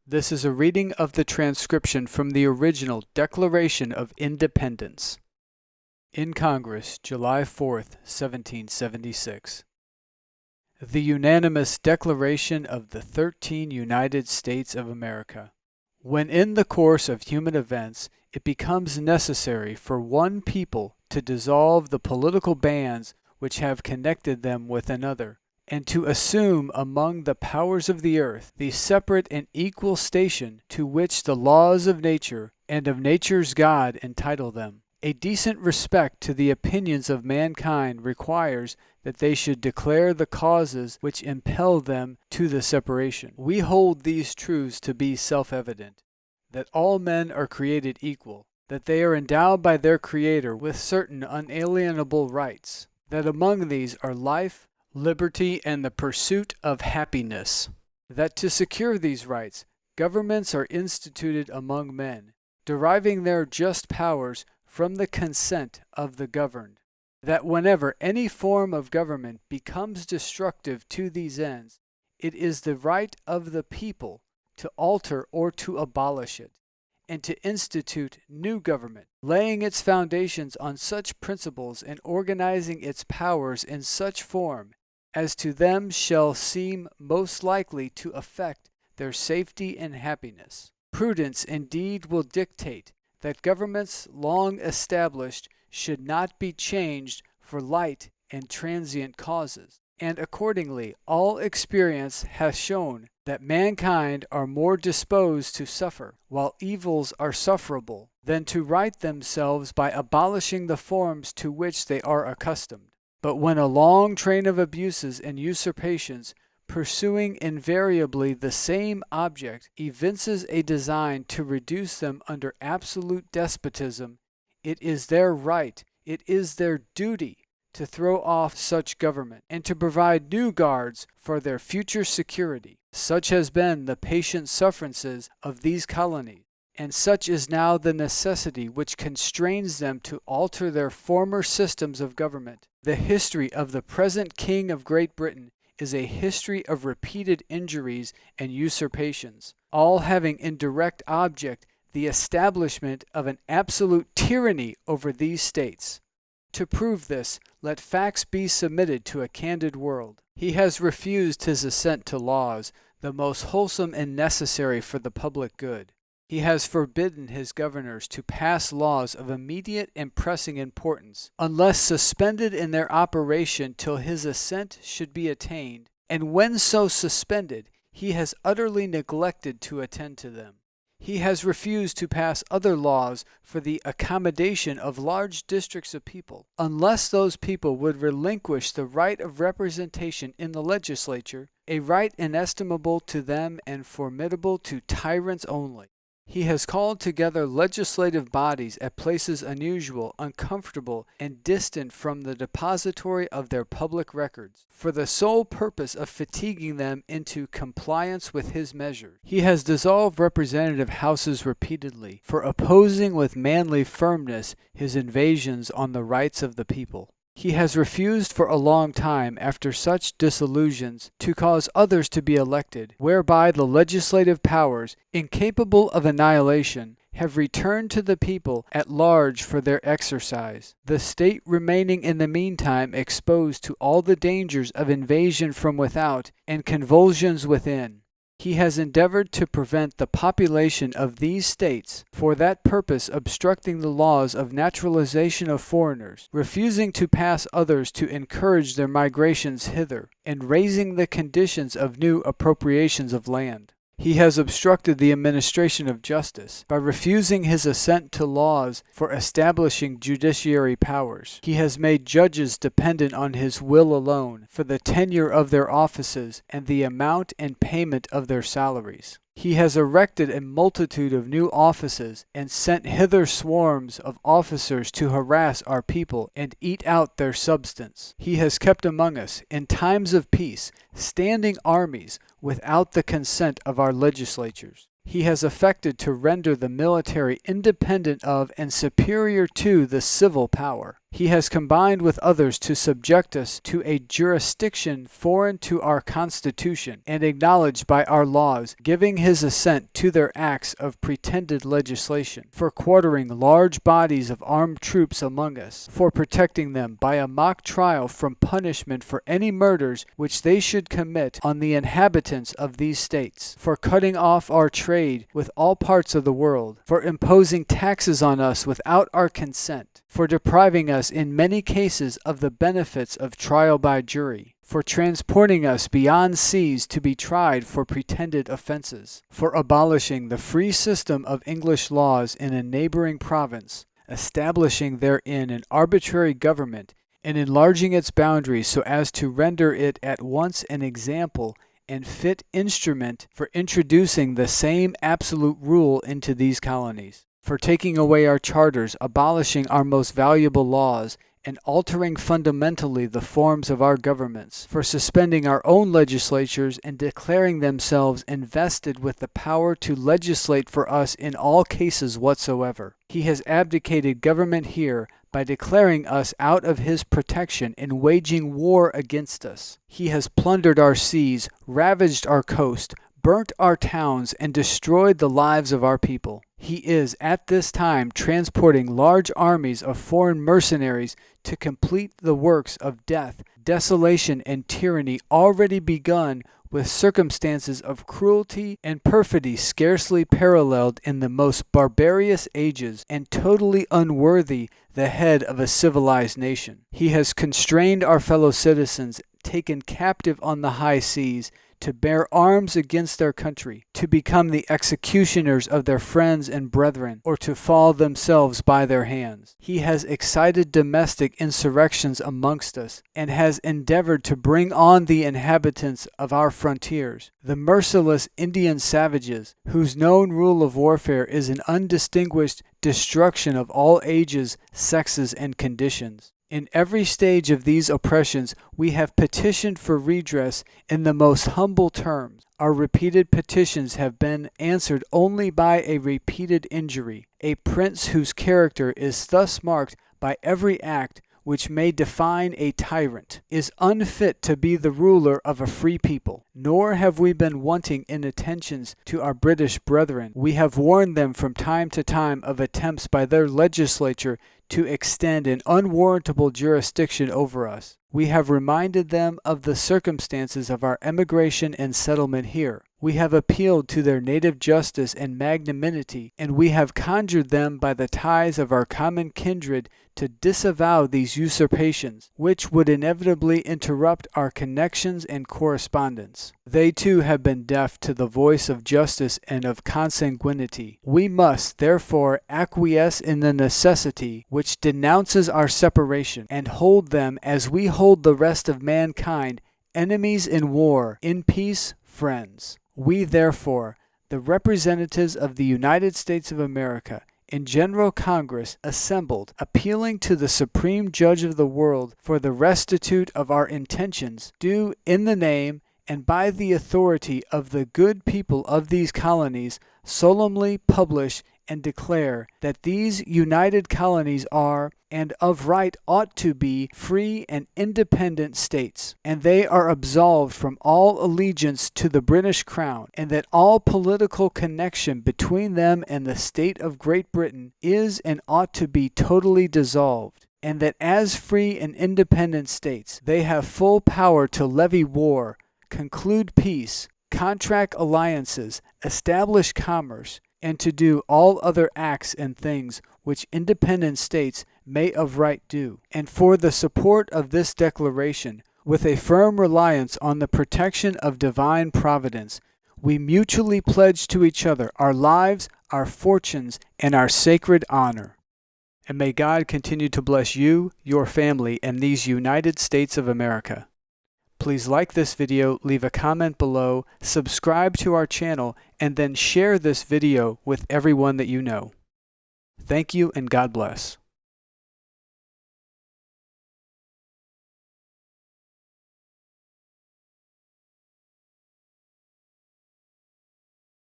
This is a reading of the transcription from the original Declaration of Independence. In Congress, July 4th, 1776. The unanimous Declaration of the 13 United States of America. When in the course of human events it becomes necessary for one people to dissolve the political bands which have connected them with another, and to assume among the powers of the earth the separate and equal station to which the laws of nature and of nature's God entitle them, a decent respect to the opinions of mankind requires that they should declare the causes which impel them to the separation. We hold these truths to be self-evident, that all men are created equal, that they are endowed by their Creator with certain unalienable rights, that among these are life, liberty, and the pursuit of happiness, that to secure these rights, governments are instituted among men, deriving their just powers from the consent of the governed, that whenever any form of government becomes destructive to these ends, it is the right of the people to alter or to abolish it, and to institute new government, laying its foundations on such principles and organizing its powers in such form as to them shall seem most likely to affect their safety and happiness. Prudence indeed will dictate that governments long established should not be changed for light and transient causes, and accordingly all experience has shown that mankind are more disposed to suffer, while evils are sufferable, than to right themselves by abolishing the forms to which they are accustomed. But when a long train of abuses and usurpations, pursuing invariably the same object, evinces a design to reduce them under absolute despotism, it is their right, it is their duty, to throw off such government, and to provide new guards for their future security. Such has been the patient sufferances of these colonies, and such is now the necessity which constrains them to alter their former systems of government. The history of the present King of Great Britain is a history of repeated injuries and usurpations, all having in direct object the establishment of an absolute tyranny over these states. To prove this, let facts be submitted to a candid world. He has refused his assent to laws, the most wholesome and necessary for the public good. He has forbidden his governors to pass laws of immediate and pressing importance, unless suspended in their operation till his assent should be attained, and when so suspended, he has utterly neglected to attend to them. He has refused to pass other laws for the accommodation of large districts of people, unless those people would relinquish the right of representation in the legislature, a right inestimable to them and formidable to tyrants only. He has called together legislative bodies at places unusual, uncomfortable, and distant from the depository of their public records, for the sole purpose of fatiguing them into compliance with his measures. He has dissolved representative houses repeatedly, for opposing with manly firmness his invasions on the rights of the people. He has refused for a long time, after such dissolutions, to cause others to be elected, whereby the legislative powers, incapable of annihilation, have returned to the people at large for their exercise, the state remaining in the meantime exposed to all the dangers of invasion from without and convulsions within. He has endeavored to prevent the population of these states, for that purpose obstructing the laws of naturalization of foreigners, refusing to pass others to encourage their migrations hither, and raising the conditions of new appropriations of land. He has obstructed the administration of justice by refusing his assent to laws for establishing judiciary powers. He has made judges dependent on his will alone for the tenure of their offices and the amount and payment of their salaries. He has erected a multitude of new offices and sent hither swarms of officers to harass our people and eat out their substance. He has kept among us, in times of peace, standing armies without the consent of our legislatures. He has affected to render the military independent of and superior to the civil power. He has combined with others to subject us to a jurisdiction foreign to our Constitution and acknowledged by our laws, giving his assent to their acts of pretended legislation, for quartering large bodies of armed troops among us, for protecting them by a mock trial from punishment for any murders which they should commit on the inhabitants of these states, for cutting off our trade with all parts of the world, for imposing taxes on us without our consent, for depriving us in many cases of the benefits of trial by jury, for transporting us beyond seas to be tried for pretended offenses, for abolishing the free system of English laws in a neighboring province, establishing therein an arbitrary government, and enlarging its boundaries so as to render it at once an example and fit instrument for introducing the same absolute rule into these colonies, for taking away our charters, abolishing our most valuable laws, and altering fundamentally the forms of our governments, for suspending our own legislatures and declaring themselves invested with the power to legislate for us in all cases whatsoever. He has abdicated government here by declaring us out of his protection and waging war against us. He has plundered our seas, ravaged our coast, burnt our towns, and destroyed the lives of our people. He is at this time transporting large armies of foreign mercenaries to complete the works of death, desolation, and tyranny already begun with circumstances of cruelty and perfidy scarcely paralleled in the most barbarous ages, and totally unworthy the head of a civilized nation. He has constrained our fellow citizens, taken captive on the high seas, to bear arms against their country, to become the executioners of their friends and brethren, or to fall themselves by their hands. He has excited domestic insurrections amongst us, and has endeavored to bring on the inhabitants of our frontiers, the merciless Indian savages, whose known rule of warfare is an undistinguished destruction of all ages, sexes, and conditions. In every stage of these oppressions, we have petitioned for redress in the most humble terms. Our repeated petitions have been answered only by a repeated injury. A prince whose character is thus marked by every act which may define a tyrant is unfit to be the ruler of a free people. Nor have we been wanting in attentions to our British brethren. We have warned them from time to time of attempts by their legislature to extend an unwarrantable jurisdiction over us. We have reminded them of the circumstances of our emigration and settlement here. We have appealed to their native justice and magnanimity, and we have conjured them by the ties of our common kindred to disavow these usurpations, which would inevitably interrupt our connections and correspondence. They too have been deaf to the voice of justice and of consanguinity. We must, therefore, acquiesce in the necessity which denounces our separation, and hold them as we hold the rest of mankind, enemies in war, in peace, friends. We, therefore, the representatives of the United States of America, in General Congress assembled, appealing to the Supreme Judge of the world for the restitute of our intentions, do in the name and by the authority of the good people of these colonies solemnly publish and declare that these united colonies are, and of right ought to be, free and independent states, and they are absolved from all allegiance to the British Crown, and that all political connection between them and the state of Great Britain is and ought to be totally dissolved, and that as free and independent states they have full power to levy war, conclude peace, contract alliances, establish commerce, and to do all other acts and things which independent states may of right do. And for the support of this declaration, with a firm reliance on the protection of divine providence, we mutually pledge to each other our lives, our fortunes, and our sacred honor. And may God continue to bless you, your family, and these United States of America. Please like this video, leave a comment below, subscribe to our channel, and then share this video with everyone that you know. Thank you and God bless.